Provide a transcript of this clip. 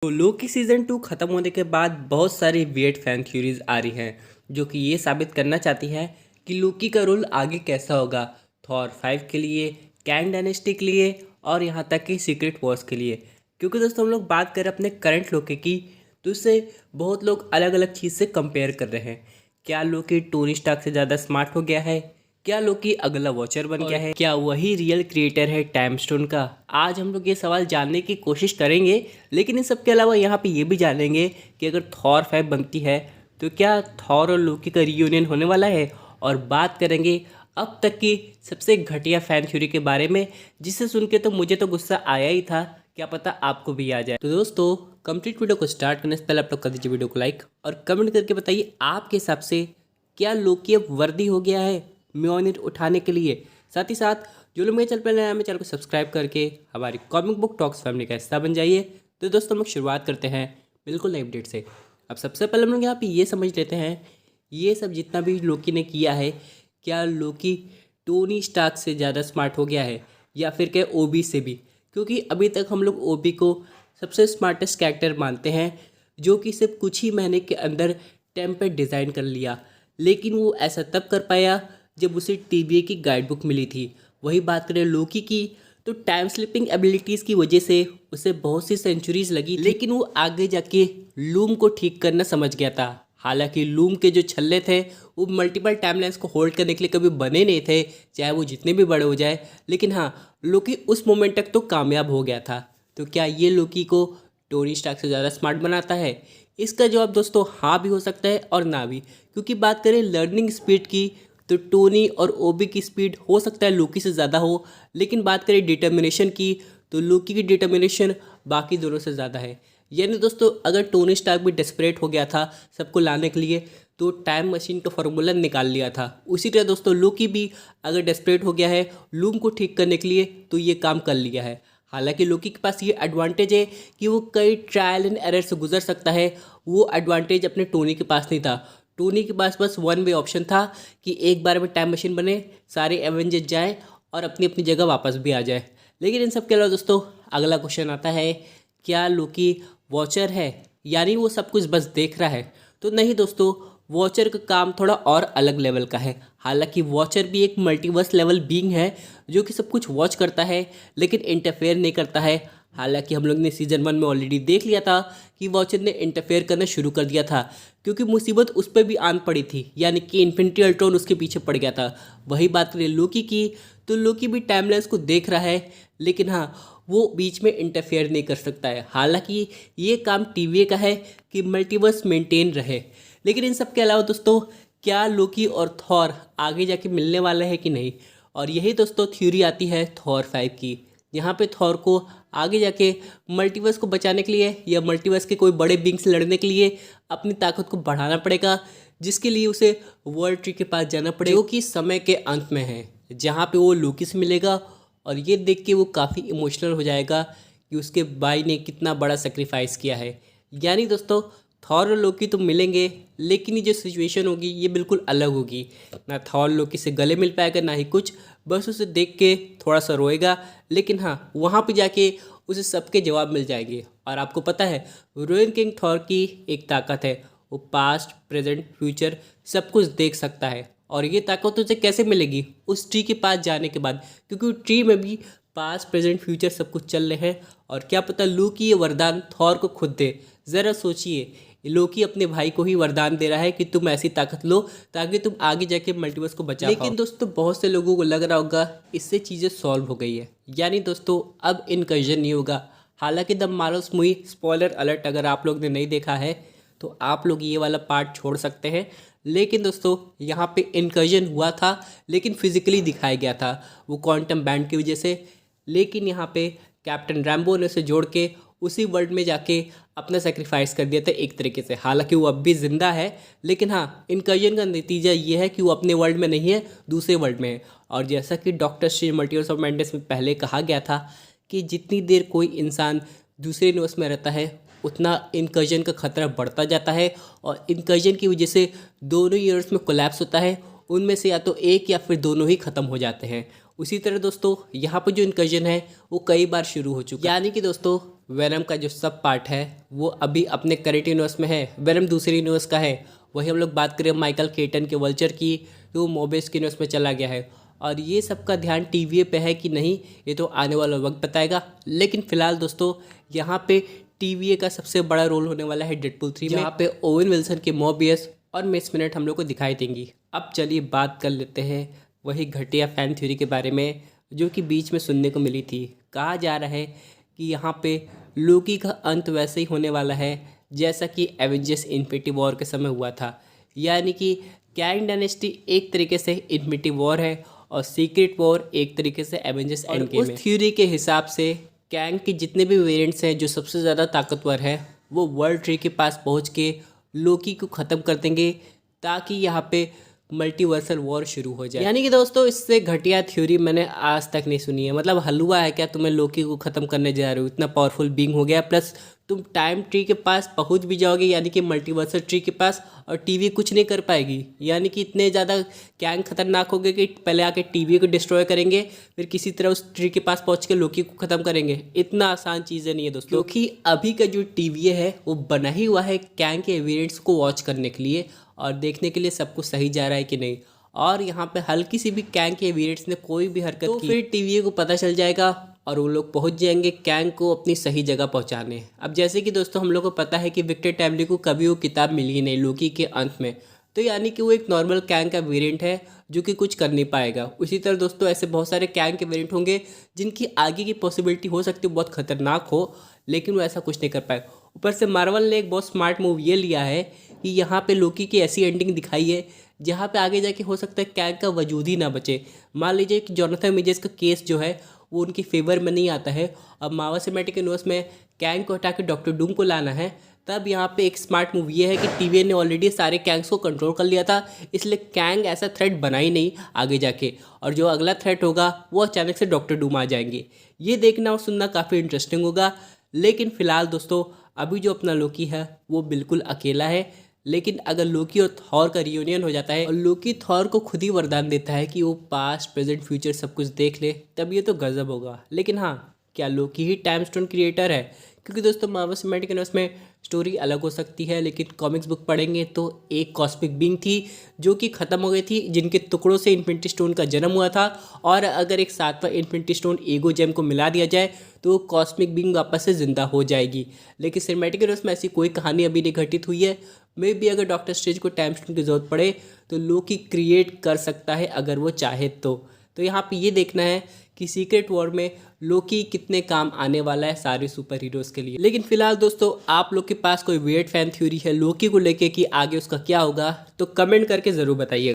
तो लोकी सीज़न 2 ख़त्म होने के बाद बहुत सारी वियर्ड फैन थ्योरीज आ रही हैं जो कि ये साबित करना चाहती है कि लोकी का रोल आगे कैसा होगा थॉर 5 के लिए, कैन डायनेस्टी के लिए और यहाँ तक कि सीक्रेट वॉर्स के लिए। क्योंकि दोस्तों हम लोग बात करें अपने करंट लोकी की तो उससे बहुत लोग अलग अलग चीज़ से कंपेयर कर रहे हैं। क्या लोकी टोनी स्टार्क से ज़्यादा स्मार्ट हो गया है? क्या लोकी अगला वॉचर बन गया है? क्या वही रियल क्रिएटर है टाइम स्टोन का? आज हम लोग ये सवाल जानने की कोशिश करेंगे, लेकिन इन सब के अलावा यहाँ पे ये भी जानेंगे कि अगर थॉर 5 बनती है तो क्या थॉर और लोकी का रियूनियन होने वाला है। और बात करेंगे अब तक की सबसे घटिया फैन थ्योरी के बारे में, जिसे सुन के तो मुझे तो गुस्सा आया ही था, क्या पता आपको भी आ जाए। तो दोस्तों कंप्लीट वीडियो को स्टार्ट करने से पहले आप लोग कर दीजिए वीडियो को लाइक और कमेंट करके बताइए आपके हिसाब से क्या लोकी अब वर्दी हो गया है म्योनिर उठाने के लिए। साथ ही साथ जो लोग मेरे चैनल पर नए हैं, मेरे चैनल को सब्सक्राइब करके हमारी कॉमिक बुक टॉक्स फैमिली का हिस्सा बन जाइए। तो दोस्तों हम लोग शुरुआत करते हैं बिल्कुल नई अपडेट से। अब सबसे पहले हम लोग यहाँ पे ये समझ लेते हैं, ये सब जितना भी लोकी ने किया है, क्या लोकी टोनी स्टार्क से ज़्यादा स्मार्ट हो गया है या फिर क्या ओबी से भी? क्योंकि अभी तक हम लोग ओबी को सबसे स्मार्टेस्ट कैरेक्टर मानते हैं, जो कि सिर्फ कुछ ही महीने के अंदर टेम्पलेट डिज़ाइन कर लिया। लेकिन वो ऐसा तब कर पाया जब उसे टीबीए की गाइड बुक मिली थी। वही बात करें लोकी की तो टाइम स्लिपिंग एबिलिटीज़ की वजह से उसे बहुत सी सेंचुरीज लगी, लेकिन वो आगे जाके लूम को ठीक करना समझ गया था। हालांकि लूम के जो छल्ले थे वो मल्टीपल टाइमलाइंस को होल्ड करने के लिए कभी बने नहीं थे, चाहे वो जितने भी बड़े हो जाए। लेकिन हाँ, लोकी उस मोमेंट तक तो कामयाब हो गया था। तो क्या ये लोकी को टोनी स्टार्क से ज़्यादा स्मार्ट बनाता है? इसका जवाब दोस्तों हाँ भी हो सकता है और ना भी। क्योंकि बात करें लर्निंग स्पीड की तो टोनी और ओबी की स्पीड हो सकता है लोकी से ज़्यादा हो, लेकिन बात करें डिटर्मिनेशन की तो लोकी की डिटर्मिनेशन बाकी दोनों से ज़्यादा है। यानी दोस्तों अगर टोनी स्टार्क भी डेस्परेट हो गया था सबको लाने के लिए तो टाइम मशीन का फॉर्मूला निकाल लिया था, उसी तरह दोस्तों लोकी भी अगर डेस्परेट हो गया है लूम को ठीक करने के लिए तो ये काम कर लिया है। हालांकि लोकी के पास ये एडवांटेज है कि वो कई ट्रायल एंड एरर से गुजर सकता है। वो एडवांटेज अपने टोनी के पास नहीं था। टोनी के पास बस वन वे ऑप्शन था कि एक बार में टाइम मशीन बने, सारे एवेंजर्स जाए और अपनी अपनी जगह वापस भी आ जाए। लेकिन इन सब के अलावा दोस्तों अगला क्वेश्चन आता है, क्या लोकी वॉचर है यानी वो सब कुछ बस देख रहा है? तो नहीं दोस्तों, वॉचर का काम थोड़ा और अलग लेवल का है। हालांकि वॉचर भी एक मल्टीवर्स लेवल बीइंग है जो कि सब कुछ वॉच करता है लेकिन इंटरफेयर नहीं करता है। हालांकि हम लोग ने सीजन 1 में ऑलरेडी देख लिया था कि वॉचर ने इंटरफेयर करना शुरू कर दिया था, क्योंकि मुसीबत उस पर भी आन पड़ी थी, यानी कि इन्फिनिटी अल्ट्रॉन उसके पीछे पड़ गया था। वही बात करें लोकी की तो लोकी भी टाइमलाइंस को देख रहा है, लेकिन हाँ वो बीच में इंटरफेयर नहीं कर सकता है। हालांकि ये काम टीवीए का है कि मल्टीवर्स मेंटेन रहे। लेकिन इन सब के अलावा दोस्तों क्या लोकी और थॉर आगे जाके मिलने वाला है कि नहीं? और यही दोस्तों थ्योरी आती है थॉर 5 की। यहाँ पे थॉर को आगे जाके मल्टीवर्स को बचाने के लिए या मल्टीवर्स के कोई बड़े बींग से लड़ने के लिए अपनी ताकत को बढ़ाना पड़ेगा, जिसके लिए उसे वर्ल्ड ट्री के पास जाना पड़ेगा, जो कि समय के अंत में है, जहाँ पे वो लोकी से मिलेगा। और ये देख के वो काफ़ी इमोशनल हो जाएगा कि उसके भाई ने कितना बड़ा सेक्रीफाइस किया है। यानी दोस्तों थॉर और लोकी तो मिलेंगे, लेकिन ये जो सिचुएशन होगी ये बिल्कुल अलग होगी। ना थॉर लोकी से गले मिल पाएगा ना ही कुछ, बस उसे देख के थोड़ा सा रोएगा। लेकिन हाँ वहाँ पे जाके उसे सबके जवाब मिल जाएंगे। और आपको पता है रोयन किंग थॉर की एक ताकत है, वो पास्ट प्रेजेंट फ्यूचर सब कुछ देख सकता है। और ये ताकत उसे कैसे मिलेगी? उस ट्री के पास जाने के बाद, क्योंकि ट्री में भी पास्ट प्रेजेंट फ्यूचर सब कुछ चल रहे हैं। और क्या पता लोकी ये वरदान थॉर को खुद दे। ज़रा सोचिए, लोकी अपने भाई को ही वरदान दे रहा है कि तुम ऐसी ताकत लो ताकि तुम आगे जाके मल्टीवर्स को बचा पाओ। लेकिन दोस्तों बहुत से लोगों को लग रहा होगा इससे चीज़ें सॉल्व हो गई है, यानी दोस्तों अब इनकर्जन नहीं होगा। हालांकि the Marvels movie, spoiler alert, अगर आप लोग ने नहीं देखा है तो आप लोग ये वाला पार्ट छोड़ सकते हैं। लेकिन दोस्तों यहाँ पे इनकर्जन हुआ था, लेकिन फिजिकली दिखाया गया था वो क्वांटम बैंड की वजह से। लेकिन यहाँ पे कैप्टन रैम्बो ने उसे जोड़ के उसी वर्ल्ड में जाके अपना सेक्रीफाइस कर दिया था एक तरीके से। हालांकि वो अब भी जिंदा है, लेकिन हाँ इनकर्जन का नतीजा ये है कि वो अपने वर्ल्ड में नहीं है, दूसरे वर्ल्ड में है। और जैसा कि doctor strange multiverse of madness में पहले कहा गया था कि जितनी देर कोई इंसान दूसरे यूनिवर्स में रहता है उतना इनकर्जन का खतरा बढ़ता जाता है, और इनकर्जन की वजह से दोनों यूनिवर्स में कोलैप्स होता है, उनमें से या तो एक या फिर दोनों ही खत्म हो जाते हैं। उसी तरह दोस्तों यहाँ पर जो इनकर्जन है वो कई बार शुरू हो चुका है। यानी कि दोस्तों वेनम का जो सब पार्ट है वो अभी अपने करेंट यूनिवर्स में है, वेनम दूसरे यूनिवर्स का है। वही हम लोग बात करें माइकल केटन के वल्चर की, तो मोबियस के यूनिवर्स में चला गया है। और ये सबका ध्यान टीवीए पे है कि नहीं, ये तो आने वाला वक्त बताएगा। लेकिन फिलहाल दोस्तों यहाँ पे टीवीए का सबसे बड़ा रोल होने वाला है डेडपूल 3 में, जहाँ पे ओवेन विल्सन के मोबियस और मिस मिनट हम लोग को दिखाई देंगी। अब चलिए बात कर लेते हैं वही घटिया फैन थ्योरी के बारे में जो कि बीच में सुनने को मिली थी। कहा जा रहा है कि यहाँ पे लोकी का अंत वैसे ही होने वाला है जैसा कि एवेंजर्स इन्फिनिटी वॉर के समय हुआ था, यानी कि कैंग डायनेस्टी एक तरीके से इन्फिनिटी वॉर है और सीक्रेट वॉर एक तरीके से एवेंजर्स एंड गेम है। उस थ्योरी के हिसाब से कैंग के जितने भी वेरिएंट्स हैं जो सबसे ज़्यादा ताकतवर है वो वर्ल्ड ट्री के पास पहुँच के लोकी को ख़त्म कर देंगे ताकि यहाँ पे मल्टीवर्सल वॉर शुरू हो जाए। यानी कि दोस्तों इससे घटिया थ्योरी मैंने आज तक नहीं सुनी है। मतलब हलवा है क्या, तुम्हें लोकी को ख़त्म करने जा रहे हो, इतना पावरफुल बीइंग हो गया, प्लस तुम टाइम ट्री के पास पहुंच भी जाओगे यानी कि मल्टीवर्सल ट्री के पास, और टीवी कुछ नहीं कर पाएगी। यानी कि इतने ज़्यादा कैंग खतरनाक हो गए कि पहले आके टीवी को डिस्ट्रॉय करेंगे, फिर किसी तरह उस ट्री के पास पहुंच के लोकी को ख़त्म करेंगे। इतना आसान चीज़ें नहीं है दोस्तों, क्योंकि अभी का जो टीवी है वो बना ही हुआ है कैंग के वेरिएंट्स को वॉच करने के लिए और देखने के लिए सब कुछ सही जा रहा है कि नहीं। और यहाँ पे हल्की सी भी कैंग के वेरिएंट्स ने कोई भी हरकत तो की फिर टीवी को पता चल जाएगा और वो लोग पहुंच जाएंगे कैंग को अपनी सही जगह पहुंचाने। अब जैसे कि दोस्तों हम लोग को पता है कि विक्टर टैमली को कभी वो किताब मिली ही नहीं लोकी के अंत में, तो यानी कि वो एक नॉर्मल कैंग का वेरिएंट है जो कि कुछ कर नहीं पाएगा। उसी तरह दोस्तों ऐसे बहुत सारे कैंग के वेरिएंट होंगे जिनकी आगे की पॉसिबिलिटी हो सकती है बहुत खतरनाक हो, लेकिन वो ऐसा कुछ नहीं कर पाएगा। ऊपर से मार्वल ने एक बहुत स्मार्ट मूव ये लिया है कि यहाँ पे लोकी की ऐसी एंडिंग दिखाई है जहाँ पे आगे जाके हो सकता है कैंग का वजूद ही ना बचे। मान लीजिए कि जोनाथन मेजर्स का केस जो है वो उनकी फेवर में नहीं आता है, अब मार्वल सिनेमैटिक यूनिवर्स में कैंग को हटा के डॉक्टर डूम को लाना है, तब यहाँ पे एक स्मार्ट मूव ये है कि टीवी ने ऑलरेडी सारे कैंग्स को कंट्रोल कर लिया था, इसलिए कैंग ऐसा थ्रेट बना ही नहीं आगे जाके, और जो अगला थ्रेट होगा वो अचानक से डॉक्टर डूम आ जाएंगे। ये देखना और सुनना काफ़ी इंटरेस्टिंग होगा। लेकिन फिलहाल दोस्तों अभी जो अपना लोकी है वो बिल्कुल अकेला है। लेकिन अगर लोकी और थॉर का रियूनियन हो जाता है और लोकी थॉर को खुद ही वरदान देता है कि वो पास्ट प्रेजेंट फ्यूचर सब कुछ देख ले, तब ये तो गजब होगा। लेकिन हाँ, क्या लोकी ही टाइम स्टोन क्रिएटर है? क्योंकि दोस्तों मार्वल सिनेमैटिक यूनिवर्स में स्टोरी अलग हो सकती है, लेकिन कॉमिक्स बुक पढ़ेंगे तो एक कॉस्मिक बीइंग थी जो कि ख़त्म हो गई थी, जिनके टुकड़ों से इन्फिनिटी स्टोन का जन्म हुआ था, और अगर एक सातवां इन्फिनिटी स्टोन ईगो जेम को मिला दिया जाए तो कॉस्मिक बीइंग वापस से ज़िंदा हो जाएगी। लेकिन सिनेमैटिक यूनिवर्स में ऐसी कोई कहानी अभी नहीं घटित हुई है। मे भी अगर डॉक्टर स्ट्रेंज को टाइम स्टोन की ज़रूरत पड़े तो लोकी क्रिएट कर सकता है अगर वो चाहे तो यहाँ पे ये देखना है कि सीक्रेट वॉर में लोकी कितने काम आने वाला है सारे सुपर हीरोज़ के लिए। लेकिन फिलहाल दोस्तों आप लोग के पास कोई वियर्ड फैन थ्योरी है लोकी को लेके कि आगे उसका क्या होगा, तो कमेंट करके ज़रूर बताइए।